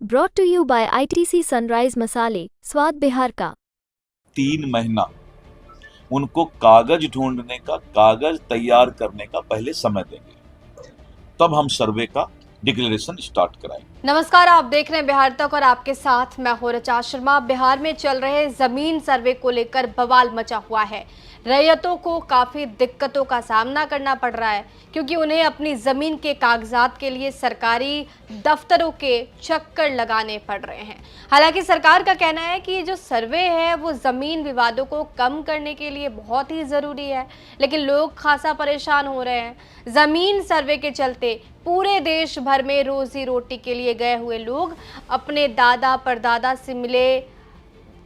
Brought to you by ITC Sunrise Masale, स्वाद बिहार का। 3 महीना उनको कागज ढूंढने का, कागज तैयार करने का पहले समय देंगे, तब हम सर्वे का डिक्लेरेशन स्टार्ट कराएंगे। नमस्कार, आप देख रहे हैं बिहार तक और आपके साथ मैं हूं ऋचा शर्मा। बिहार में चल रहे जमीन सर्वे को लेकर बवाल मचा हुआ है। रैयतों को काफी दिक्कतों का सामना करना पड़ रहा है क्योंकि उन्हें अपनी जमीन के कागजात के लिए सरकारी दफ्तरों के चक्कर लगाने पड़ रहे हैं। हालांकि सरकार का कहना है कि जो सर्वे है वो जमीन विवादों को कम करने के लिए बहुत ही जरूरी है, लेकिन लोग खासा परेशान हो रहे हैं। जमीन सर्वे के चलते पूरे देश भर में रोजी रोटी के लिए गए हुए लोग अपने दादा परदादा से मिले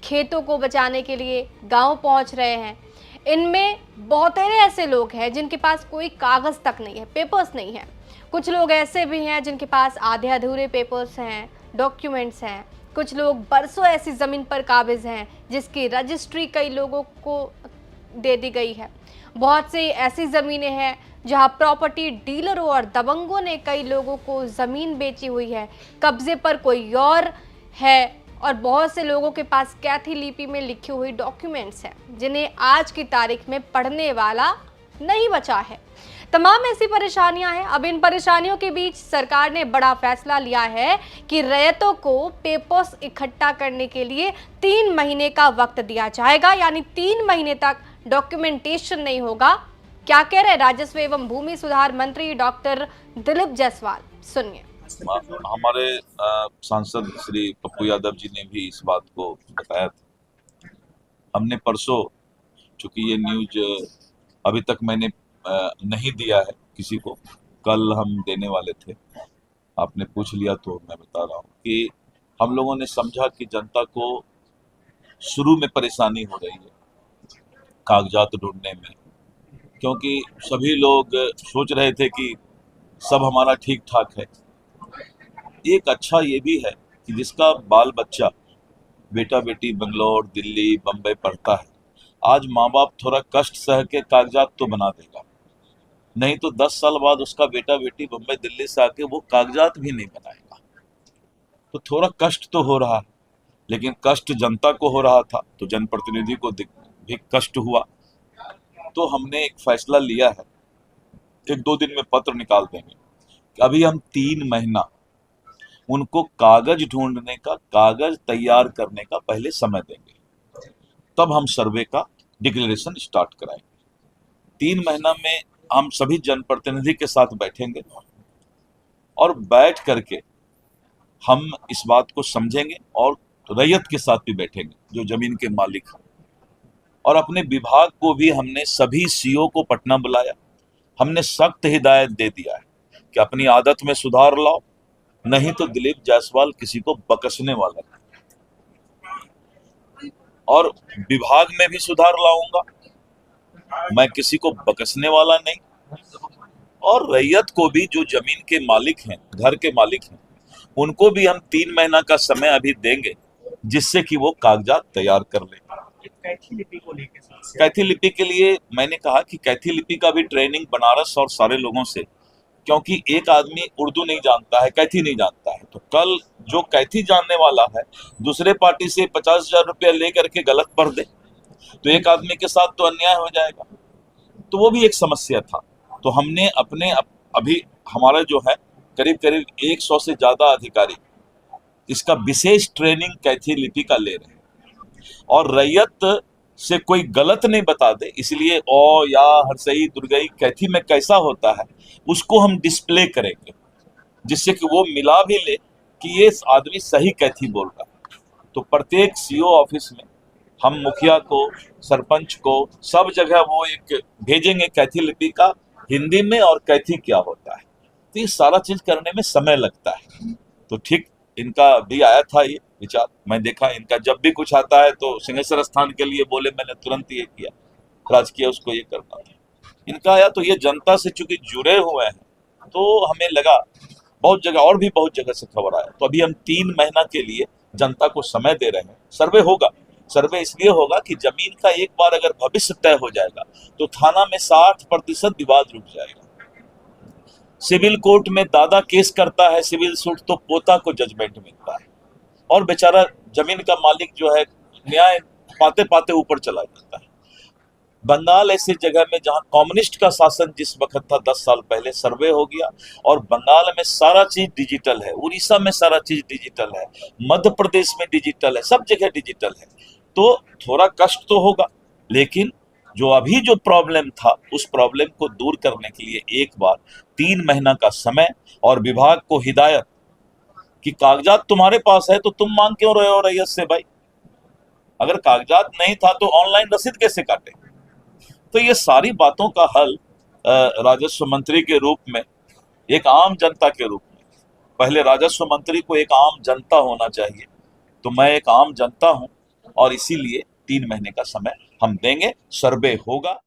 खेतों को बचाने के लिए गांव पहुंच रहे हैं। इनमें बहुत सारे ऐसे लोग हैं जिनके पास कोई कागज तक नहीं है, पेपर्स नहीं है। कुछ लोग ऐसे भी हैं जिनके पास आधे अधूरे पेपर्स हैं, डॉक्यूमेंट्स हैं। कुछ लोग बरसों ऐसी ज़मीन पर काबिज हैं जिसकी रजिस्ट्री कई लोगों को दे दी गई है। बहुत सी ऐसी ज़मीनें हैं जहां प्रॉपर्टी डीलरों और दबंगों ने कई लोगों को ज़मीन बेची हुई है, कब्जे पर कोई और है। और बहुत से लोगों के पास कैथी लिपि में लिखी हुई डॉक्यूमेंट्स हैं जिन्हें आज की तारीख में पढ़ने वाला नहीं बचा है। तमाम ऐसी परेशानियां हैं। अब इन परेशानियों के बीच सरकार ने बड़ा फैसला लिया है कि रैयतों को पेपर्स इकट्ठा करने के लिए 3 महीने का वक्त दिया जाएगा, यानी 3 महीने तक डॉक्यूमेंटेशन नहीं होगा। क्या कह रहे राजस्व एवं भूमि सुधार मंत्री डॉक्टर दिलीप जायसवाल, सुनिए। हमारे सांसद श्री पप्पू यादव जी ने भी इस बात को बताया था। हमने परसों, चूंकि ये न्यूज अभी तक मैंने नहीं दिया है किसी को, कल हम देने वाले थे, आपने पूछ लिया तो मैं बता रहा हूँ कि हम लोगों ने समझा कि जनता को शुरू में परेशानी हो रही है कागजात ढूंढने में, क्योंकि सभी लोग सोच रहे थे कि सब हमारा ठीक ठाक है। एक अच्छा ये भी है कि जिसका बाल बच्चा, बेटा बेटी बेंगलोर, दिल्ली, बम्बई पढ़ता है, आज माँ बाप थोड़ा कष्ट सह के कागजात तो बना देगा, नहीं तो 10 साल बाद उसका बेटा बेटी बम्बई दिल्ली से आके वो कागजात भी नहीं बनाएगा। तो थोड़ा कष्ट तो हो रहा है, लेकिन कष्ट जनता को हो रहा था तो जनप्रतिनिधि को भी कष्ट हुआ। तो हमने एक फैसला लिया है, 1-2 दिन में पत्र निकाल देंगे कि अभी हम 3 महीना उनको कागज ढूंढने का, कागज तैयार करने का पहले समय देंगे, तब हम सर्वे का डिक्लेरेशन स्टार्ट कराएंगे। 3 महीना में हम सभी जनप्रतिनिधि के साथ बैठेंगे और बैठ करके हम इस बात को समझेंगे और रैयत के साथ भी बैठेंगे जो जमीन के मालिक हैं। और अपने विभाग को भी हमने सभी सीओ को पटना बुलाया, हमने सख्त हिदायत दे दिया है कि अपनी आदत में सुधार लाओ, नहीं तो दिलीप जायसवाल किसी को बकसने वाला नहीं। और विभाग में भी सुधार लाऊंगा, मैं किसी को बकसने वाला नहीं। और रैयत को भी, जो जमीन के मालिक हैं, घर के मालिक हैं, उनको भी हम 3 महीना का समय अभी देंगे जिससे कि वो कागजात तैयार कर ले। कैथी लिपि के लिए मैंने कहा कि कैथी लिपि का भी ट्रेनिंग बनारस और सारे लोगों से, क्योंकि एक आदमी उर्दू नहीं जानता है, कैथी नहीं जानता है, तो कल जो कैथी जानने वाला है दूसरे पार्टी से 50,000 रुपया लेकर के गलत पढ़ दे तो एक आदमी के साथ तो अन्याय हो जाएगा। तो वो भी एक समस्या था। तो हमने अपने अभी हमारा जो है करीब करीब 100 से ज्यादा अधिकारी इसका विशेष ट्रेनिंग कैथी लिपि का ले रहे हैं, और रैयत से कोई गलत नहीं बता दे, इसलिए ओ या हरसई दुर्गई कैथी में कैसा होता है उसको हम डिस्प्ले करेंगे, जिससे कि वो मिला भी ले कि ये आदमी सही कैथी बोल रहा है। तो प्रत्येक सीओ ऑफिस में हम मुखिया को, सरपंच को, सब जगह वो एक भेजेंगे कैथी लिपि का हिंदी में और कैथी क्या होता है। तो ये सारा चीज करने में समय लगता है। तो ठीक इनका भी आया था ये विचार, मैं देखा इनका जब भी कुछ आता है तो सिंहेश्वर स्थान के लिए बोले, मैंने तुरंत ये किया, राजकीय उसको ये करना था। इनका आया तो ये जनता से चूंकि जुड़े हुए हैं तो हमें लगा, बहुत जगह और भी बहुत जगह से खबर आया, तो अभी हम 3 महीना के लिए जनता को समय दे रहे हैं। सर्वे होगा, सर्वे इसलिए होगा कि जमीन का एक बार अगर भविष्य तय हो जाएगा तो थाना में 60% विवाद रुक जाएगा। सिविल कोर्ट में दादा केस करता है सिविल सूट तो पोता को जजमेंट मिलता है और बेचारा जमीन का मालिक जो है न्याय पाते पाते ऊपर चला जाता है। बंगाल ऐसी जगह में जहां कम्युनिस्ट का शासन जिस वक्त था 10 साल पहले, सर्वे हो गया और बंगाल में सारा चीज डिजिटल है, उड़ीसा में सारा चीज डिजिटल है, मध्य प्रदेश में डिजिटल है, सब जगह डिजिटल है। तो थोड़ा कष्ट तो होगा, लेकिन जो अभी जो प्रॉब्लम था उस प्रॉब्लम को दूर करने के लिए एक बार 3 महीना का समय और विभाग को हिदायत कि कागजात तुम्हारे पास है तो तुम मांग क्यों रहे हो रैयत से भाई? अगर कागजात नहीं था तो ऑनलाइन रसीद कैसे काटे? तो ये सारी बातों का हल राजस्व मंत्री के रूप में, एक आम जनता के रूप में, पहले राजस्व मंत्री को एक आम जनता होना चाहिए, तो मैं एक आम जनता हूं और इसीलिए 3 महीने का समय हम देंगे, सर्वे होगा।